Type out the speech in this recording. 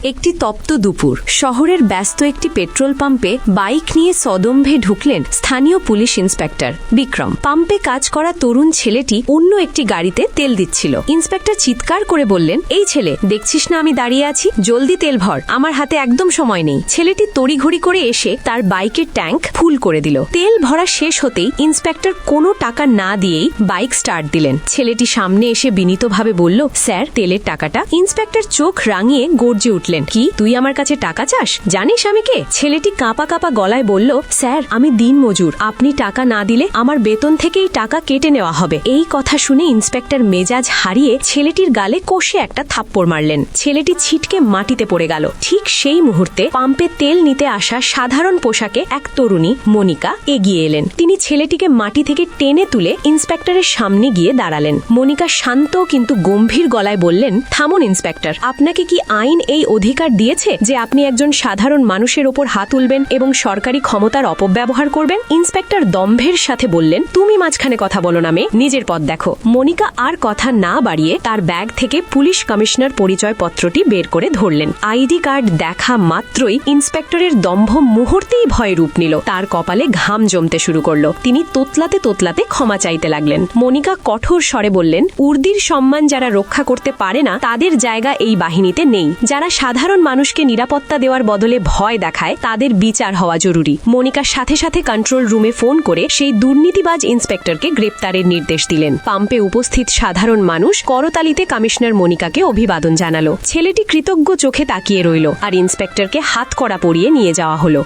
একটি তপ্ত দুপুর শহরের ব্যস্ত একটি পেট্রোল পাম্পে বাইক নিয়ে সদম্ভে ঢুকলেন স্থানীয় পুলিশ ইন্সপেক্টর বিক্রম। পাম্পে কাজ করা তরুণ ছেলেটি অন্য একটি গাড়িতে তেল দিচ্ছিল। ইন্সপেক্টর চিৎকার করে বললেন, এই ছেলে, দেখছিস না আমি দাঁড়িয়ে আছি? জলদি তেল ভর, আমার হাতে একদম সময় নেই। ছেলেটি তড়িঘড়ি করে এসে তার বাইকের ট্যাঙ্ক ফুল করে দিল। তেল ভরা শেষ হতেই ইন্সপেক্টর কোনো টাকা না দিয়েই বাইক স্টার্ট দিলেন। ছেলেটি সামনে এসে বিনীতভাবে বলল, স্যার, তেলের টাকাটা। ইন্সপেক্টর চোখ রাঙিয়ে গর্জে উঠলেন, কি তুই আমার কাছে টাকা চাস? জানিস আমি কে? ছেলেটি কাঁপা কাঁপা গলায় বলল, স্যার, আমি দিনমজুর, আপনি টাকা না দিলে আমার বেতন থেকেই টাকা কেটে নেওয়া হবে। এই কথা শুনে ইন্সপেক্টর মেজাজ হারিয়ে ছেলেটির গালে কষে একটা থাপ্পড় মারলেন। ছেলেটি ছিটকে মাটিতে পড়ে গেল। ঠিক সেই মুহূর্তে পাম্পে তেল নিতে আসা সাধারণ পোশাকে এক তরুণী মনিকা এগিয়ে এলেন। তিনি ছেলেটিকে মাটি থেকে টেনে তুলে ইন্সপেক্টরের সামনে গিয়ে দাঁড়ালেন। মনিকা শান্ত কিন্তু গম্ভীর গলায় বললেন, থামুন ইন্সপেক্টর, আপনাকে কি আইন এই অধিকার দিয়েছে যে আপনি একজন সাধারণ মানুষের ওপর হাত তুলবেন এবং সরকারি ক্ষমতার অপব্যবহার করবেন? ইন্সপেক্টর দম্ভের সাথে বললেন, তুমি মাঝখানে কথা বলো না মেয়ে, নিজের পথ দেখো। মনিকা আর কথা না বাড়িয়ে তার ব্যাগ থেকে পুলিশ কমিশনার পরিচয় পত্রটি বের করে ধরলেন। আইডি কার্ড দেখা মাত্রই ইন্সপেক্টরের দম্ভ মুহূর্তেই ভয়ে রূপ নিল। তার কপালে ঘাম জমতে শুরু করলো। তিনি তোতলাতে তোতলাতে ক্ষমা চাইতে লাগলেন। মনিকা কঠোর স্বরে বললেন, উর্দির সম্মান যারা রক্ষা করতে পারে না তাদের জায়গা এই বাহিনীতে নেই। যারা সাধারণ মানুষকে নিরাপত্তা দেওয়ার বদলে ভয় দেখায় তাদের বিচার হওয়া জরুরি। মনিকার সাথে সাথে কন্ট্রোল রুমে ফোন করে সেই দুর্নীতিবাজ ইন্সপেক্টরকে গ্রেপ্তারের নির্দেশ দিলেন। পাম্পে উপস্থিত সাধারণ মানুষ করতালিতে কমিশনার মনিকাকে অভিবাদন জানালো। ছেলেটি কৃতজ্ঞ চোখে তাকিয়ে রইল আর ইন্সপেক্টরকে হাতকড়া পরিয়ে নিয়ে যাওয়া হলো।